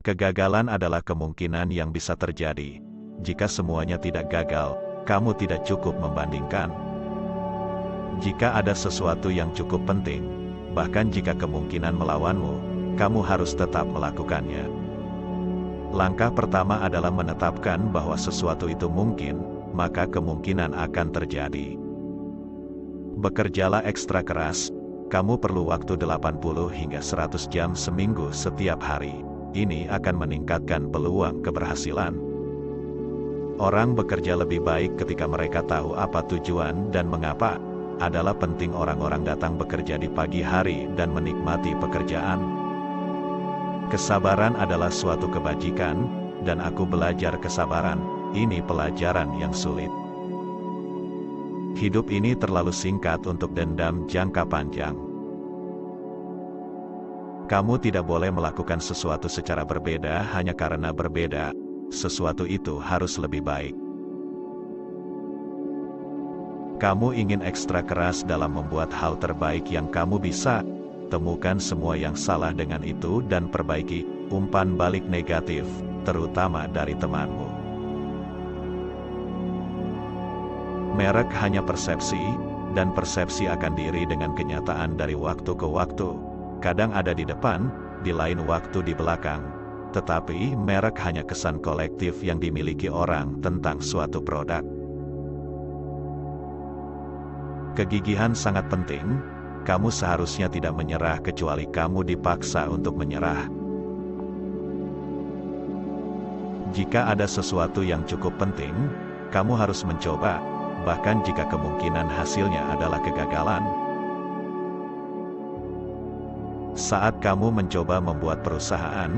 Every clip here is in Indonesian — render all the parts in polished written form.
Kegagalan adalah kemungkinan yang bisa terjadi. Jika semuanya tidak gagal, kamu tidak cukup membandingkan. Jika ada sesuatu yang cukup penting, bahkan jika kemungkinan melawanmu, kamu harus tetap melakukannya. Langkah pertama adalah menetapkan bahwa sesuatu itu mungkin, maka kemungkinan akan terjadi. Bekerjalah ekstra keras, kamu perlu waktu 80 hingga 100 jam seminggu setiap hari. Ini akan meningkatkan peluang keberhasilan. Orang bekerja lebih baik ketika mereka tahu apa tujuan dan mengapa. Adalah penting orang-orang datang bekerja di pagi hari dan menikmati pekerjaan. Kesabaran adalah suatu kebajikan, dan aku belajar kesabaran. Ini pelajaran yang sulit. Hidup ini terlalu singkat untuk dendam jangka panjang. Kamu tidak boleh melakukan sesuatu secara berbeda hanya karena berbeda. Sesuatu itu harus lebih baik. Kamu ingin ekstra keras dalam membuat hal terbaik yang kamu bisa. Temukan semua yang salah dengan itu dan perbaiki umpan balik negatif, terutama dari temanmu. Merek hanya persepsi, dan persepsi akan diiri dengan kenyataan dari waktu ke waktu. Kadang ada di depan, di lain waktu di belakang. Tetapi, merek hanya kesan kolektif yang dimiliki orang tentang suatu produk. Kegigihan sangat penting, kamu seharusnya tidak menyerah kecuali kamu dipaksa untuk menyerah. Jika ada sesuatu yang cukup penting, kamu harus mencoba, bahkan jika kemungkinan hasilnya adalah kegagalan. Saat kamu mencoba membuat perusahaan,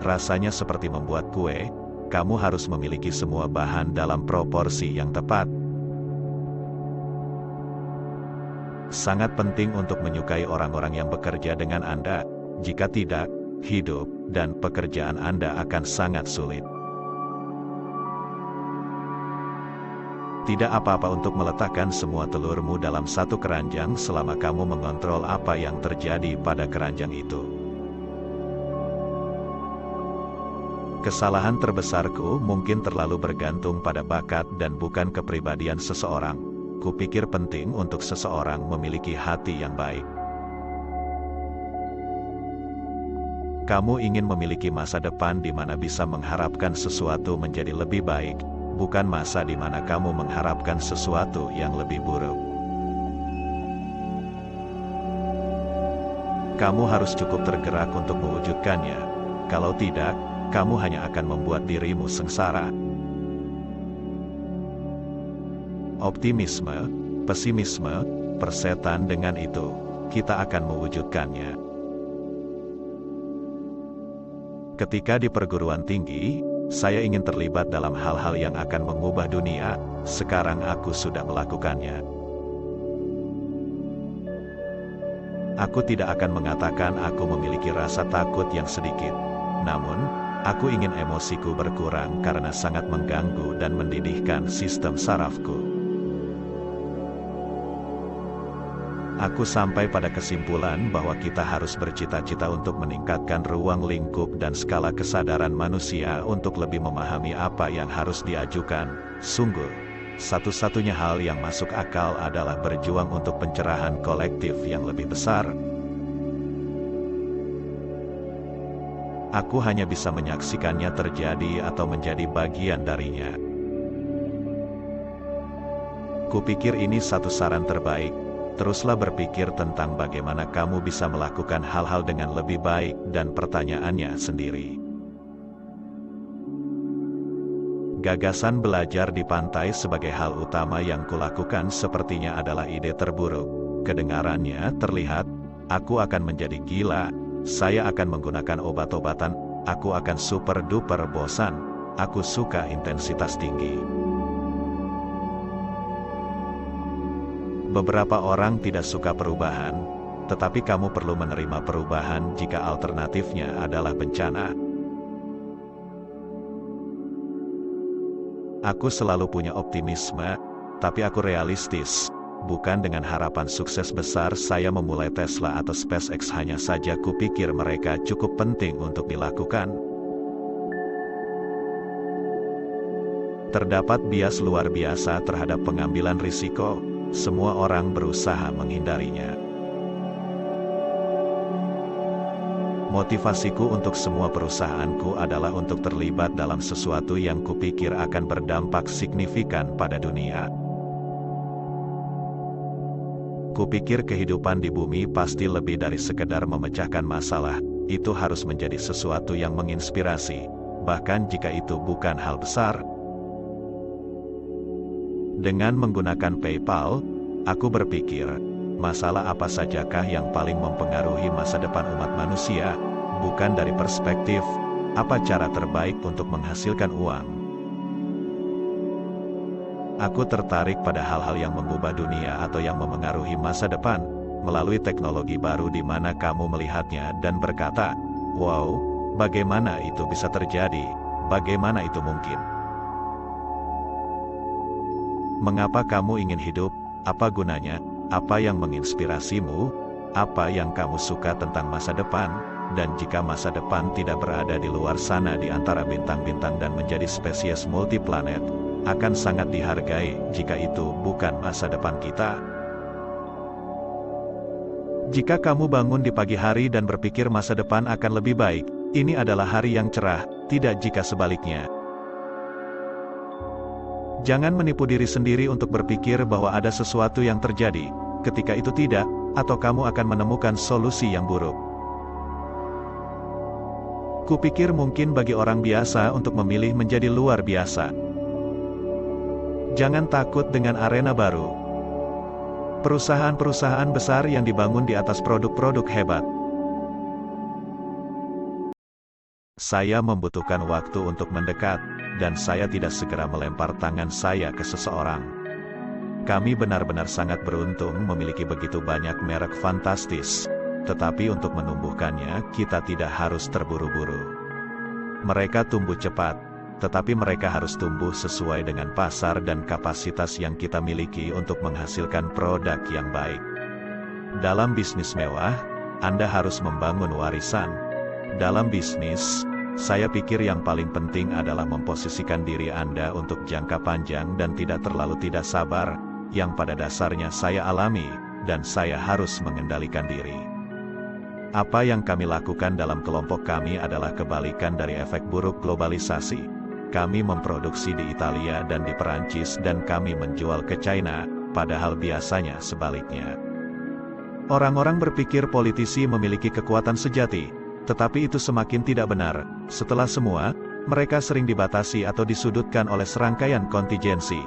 rasanya seperti membuat kue, kamu harus memiliki semua bahan dalam proporsi yang tepat. Sangat penting untuk menyukai orang-orang yang bekerja dengan Anda. Jika tidak, hidup dan pekerjaan Anda akan sangat sulit. Tidak apa-apa untuk meletakkan semua telurmu dalam satu keranjang selama kamu mengontrol apa yang terjadi pada keranjang itu. Kesalahan terbesarku mungkin terlalu bergantung pada bakat dan bukan kepribadian seseorang. Kupikir penting untuk seseorang memiliki hati yang baik. Kamu ingin memiliki masa depan di mana bisa mengharapkan sesuatu menjadi lebih baik, bukan masa di mana kamu mengharapkan sesuatu yang lebih buruk. Kamu harus cukup tergerak untuk mewujudkannya. Kalau tidak, kamu hanya akan membuat dirimu sengsara. Optimisme, pesimisme, persetan dengan itu, kita akan mewujudkannya. Ketika di perguruan tinggi, saya ingin terlibat dalam hal-hal yang akan mengubah dunia. Sekarang aku sudah melakukannya. Aku tidak akan mengatakan aku memiliki rasa takut yang sedikit. Namun, aku ingin emosiku berkurang karena sangat mengganggu dan mendidihkan sistem sarafku. Aku sampai pada kesimpulan bahwa kita harus bercita-cita untuk meningkatkan ruang lingkup dan skala kesadaran manusia untuk lebih memahami apa yang harus diajukan. Sungguh, satu-satunya hal yang masuk akal adalah berjuang untuk pencerahan kolektif yang lebih besar. Aku hanya bisa menyaksikannya terjadi atau menjadi bagian darinya. Kupikir ini satu saran terbaik. Teruslah berpikir tentang bagaimana kamu bisa melakukan hal-hal dengan lebih baik dan pertanyaannya sendiri. Gagasan belajar di pantai sebagai hal utama yang kulakukan sepertinya adalah ide terburuk. Kedengarannya terlihat, aku akan menjadi gila, saya akan menggunakan obat-obatan, aku akan super duper bosan, aku suka intensitas tinggi. Beberapa orang tidak suka perubahan, tetapi kamu perlu menerima perubahan jika alternatifnya adalah bencana. Aku selalu punya optimisme, tapi aku realistis. Bukan dengan harapan sukses besar saya memulai Tesla atau SpaceX, hanya saja kupikir mereka cukup penting untuk dilakukan. Terdapat bias luar biasa terhadap pengambilan risiko, semua orang berusaha menghindarinya. Motivasiku untuk semua perusahaanku adalah untuk terlibat dalam sesuatu yang kupikir akan berdampak signifikan pada dunia. Kupikir kehidupan di bumi pasti lebih dari sekedar memecahkan masalah, itu harus menjadi sesuatu yang menginspirasi, bahkan jika itu bukan hal besar. Dengan menggunakan PayPal, aku berpikir, masalah apa sajakah yang paling mempengaruhi masa depan umat manusia, bukan dari perspektif, apa cara terbaik untuk menghasilkan uang. Aku tertarik pada hal-hal yang mengubah dunia atau yang memengaruhi masa depan, melalui teknologi baru di mana kamu melihatnya dan berkata, wow, bagaimana itu bisa terjadi, bagaimana itu mungkin. Mengapa kamu ingin hidup? Apa gunanya? Apa yang menginspirasimu? Apa yang kamu suka tentang masa depan? Dan jika masa depan tidak berada di luar sana di antara bintang-bintang dan menjadi spesies multiplanet, akan sangat dihargai jika itu bukan masa depan kita. Jika kamu bangun di pagi hari dan berpikir masa depan akan lebih baik, ini adalah hari yang cerah, tidak jika sebaliknya. Jangan menipu diri sendiri untuk berpikir bahwa ada sesuatu yang terjadi, ketika itu tidak, atau kamu akan menemukan solusi yang buruk. Kupikir mungkin bagi orang biasa untuk memilih menjadi luar biasa. Jangan takut dengan arena baru. Perusahaan-perusahaan besar yang dibangun di atas produk-produk hebat. Saya membutuhkan waktu untuk mendekat, dan saya tidak segera melempar tangan saya ke seseorang. Kami benar-benar sangat beruntung memiliki begitu banyak merek fantastis, tetapi untuk menumbuhkannya, kita tidak harus terburu-buru. Mereka tumbuh cepat, tetapi mereka harus tumbuh sesuai dengan pasar dan kapasitas yang kita miliki untuk menghasilkan produk yang baik. Dalam bisnis mewah, Anda harus membangun warisan. Dalam bisnis, saya pikir yang paling penting adalah memposisikan diri Anda untuk jangka panjang dan tidak terlalu tidak sabar, yang pada dasarnya saya alami, dan saya harus mengendalikan diri. Apa yang kami lakukan dalam kelompok kami adalah kebalikan dari efek buruk globalisasi. Kami memproduksi di Italia dan di Perancis dan kami menjual ke China, padahal biasanya sebaliknya. Orang-orang berpikir politisi memiliki kekuatan sejati, tetapi itu semakin tidak benar. Setelah semua, mereka sering dibatasi atau disudutkan oleh serangkaian kontingensi.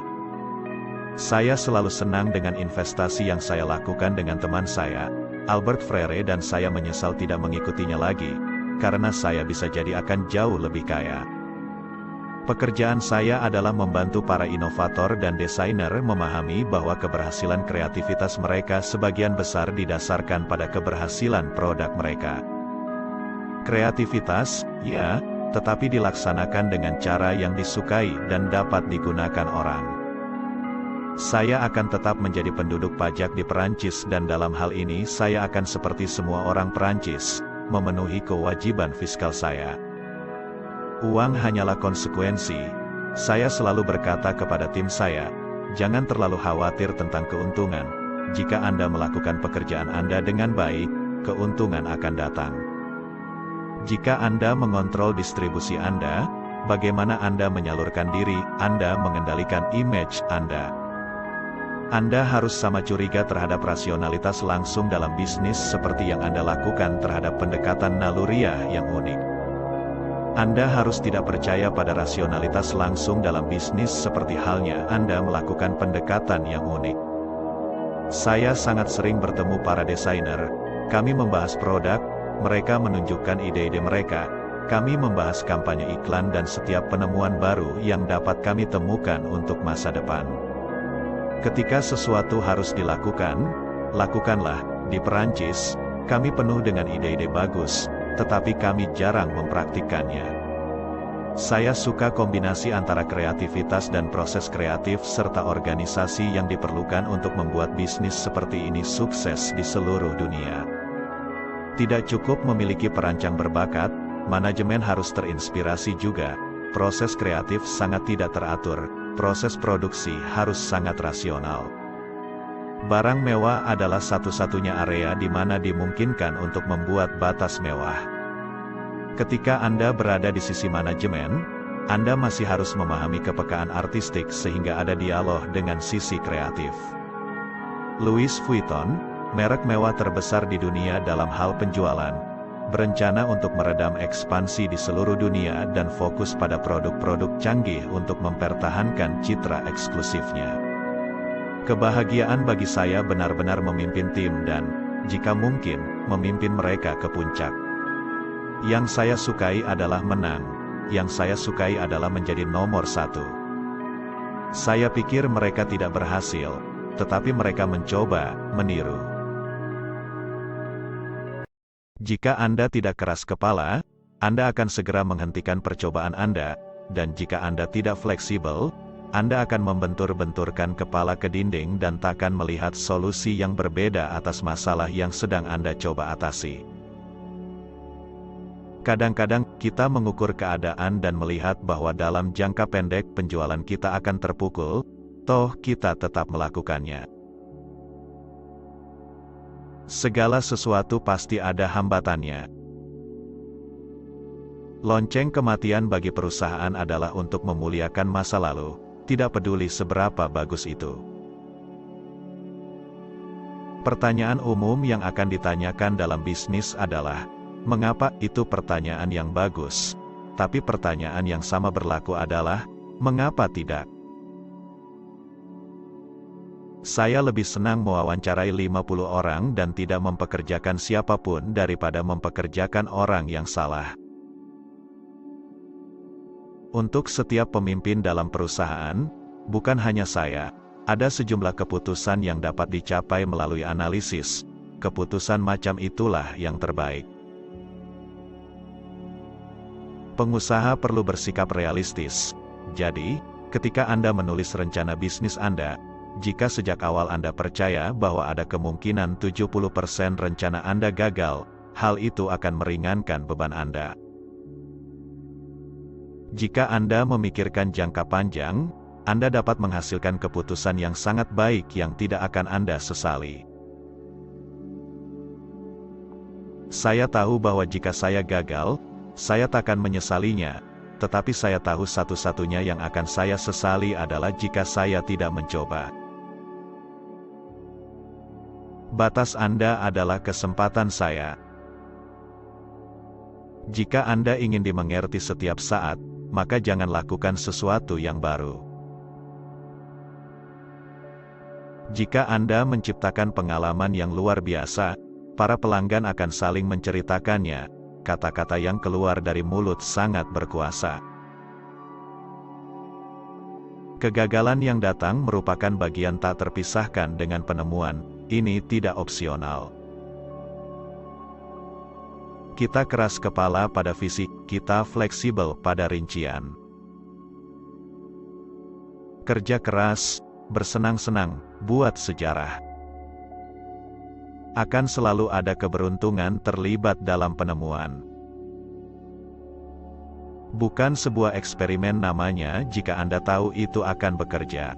Saya selalu senang dengan investasi yang saya lakukan dengan teman saya, Albert Freire, dan saya menyesal tidak mengikutinya lagi, karena saya bisa jadi akan jauh lebih kaya. Pekerjaan saya adalah membantu para inovator dan desainer memahami bahwa keberhasilan kreativitas mereka sebagian besar didasarkan pada keberhasilan produk mereka. Kreativitas, ya, tetapi dilaksanakan dengan cara yang disukai dan dapat digunakan orang. Saya akan tetap menjadi penduduk pajak di Perancis dan dalam hal ini saya akan seperti semua orang Perancis, memenuhi kewajiban fiskal saya. Uang hanyalah konsekuensi. Saya selalu berkata kepada tim saya, jangan terlalu khawatir tentang keuntungan. Jika Anda melakukan pekerjaan Anda dengan baik, keuntungan akan datang. Jika Anda mengontrol distribusi Anda, bagaimana Anda menyalurkan diri, Anda mengendalikan image Anda. Anda harus sama curiga terhadap rasionalitas langsung dalam bisnis seperti yang Anda lakukan terhadap pendekatan naluriah yang unik. Anda harus tidak percaya pada rasionalitas langsung dalam bisnis seperti halnya Anda melakukan pendekatan yang unik. Saya sangat sering bertemu para desainer, kami membahas produk, mereka menunjukkan ide-ide mereka, kami membahas kampanye iklan dan setiap penemuan baru yang dapat kami temukan untuk masa depan. Ketika sesuatu harus dilakukan, lakukanlah. Di Perancis, kami penuh dengan ide-ide bagus, tetapi kami jarang mempraktikkannya. Saya suka kombinasi antara kreativitas dan proses kreatif serta organisasi yang diperlukan untuk membuat bisnis seperti ini sukses di seluruh dunia. Tidak cukup memiliki perancang berbakat, manajemen harus terinspirasi juga. proses kreatif sangat tidak teratur, proses produksi harus sangat rasional. Barang mewah adalah satu-satunya area di mana dimungkinkan untuk membuat batas mewah. Ketika Anda berada di sisi manajemen, Anda masih harus memahami kepekaan artistik sehingga ada dialog dengan sisi kreatif. Louis Vuitton, merek mewah terbesar di dunia dalam hal penjualan, berencana untuk meredam ekspansi di seluruh dunia dan fokus pada produk-produk canggih untuk mempertahankan citra eksklusifnya. Kebahagiaan bagi saya benar-benar memimpin tim dan, jika mungkin, memimpin mereka ke puncak. Yang saya sukai adalah menang, yang saya sukai adalah menjadi nomor satu. Saya pikir mereka tidak berhasil, tetapi mereka mencoba meniru. Jika Anda tidak keras kepala, Anda akan segera menghentikan percobaan Anda, dan jika Anda tidak fleksibel, Anda akan membentur-benturkan kepala ke dinding dan takkan melihat solusi yang berbeda atas masalah yang sedang Anda coba atasi. Kadang-kadang, kita mengukur keadaan dan melihat bahwa dalam jangka pendek penjualan kita akan terpukul, toh kita tetap melakukannya. Segala sesuatu pasti ada hambatannya. Lonceng kematian bagi perusahaan adalah untuk memuliakan masa lalu, tidak peduli seberapa bagus itu. Pertanyaan umum yang akan ditanyakan dalam bisnis adalah, mengapa? Itu pertanyaan yang bagus. Tapi pertanyaan yang sama berlaku adalah, mengapa tidak? Saya lebih senang mewawancarai 50 orang dan tidak mempekerjakan siapapun daripada mempekerjakan orang yang salah. Untuk setiap pemimpin dalam perusahaan, bukan hanya saya, ada sejumlah keputusan yang dapat dicapai melalui analisis. Keputusan macam itulah yang terbaik. Pengusaha perlu bersikap realistis. Jadi, ketika Anda menulis rencana bisnis Anda, jika sejak awal Anda percaya bahwa ada kemungkinan 70% rencana Anda gagal, hal itu akan meringankan beban Anda. Jika Anda memikirkan jangka panjang, Anda dapat menghasilkan keputusan yang sangat baik yang tidak akan Anda sesali. Saya tahu bahwa jika saya gagal, saya takkan menyesalinya, tetapi saya tahu satu-satunya yang akan saya sesali adalah jika saya tidak mencoba. Batas Anda adalah kesempatan saya. Jika Anda ingin dimengerti setiap saat, maka jangan lakukan sesuatu yang baru. Jika Anda menciptakan pengalaman yang luar biasa, para pelanggan akan saling menceritakannya. Kata-kata yang keluar dari mulut sangat berkuasa. Kegagalan yang datang merupakan bagian tak terpisahkan dengan penemuan. Ini tidak opsional. Kita keras kepala pada visi, kita fleksibel pada rincian. Kerja keras, bersenang-senang, buat sejarah. Akan selalu ada keberuntungan terlibat dalam penemuan. Bukan sebuah eksperimen namanya jika Anda tahu itu akan bekerja.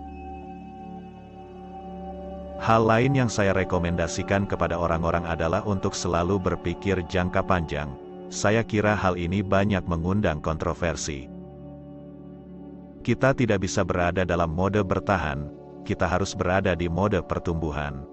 Hal lain yang saya rekomendasikan kepada orang-orang adalah untuk selalu berpikir jangka panjang. Saya kira hal ini banyak mengundang kontroversi. Kita tidak bisa berada dalam mode bertahan, kita harus berada di mode pertumbuhan.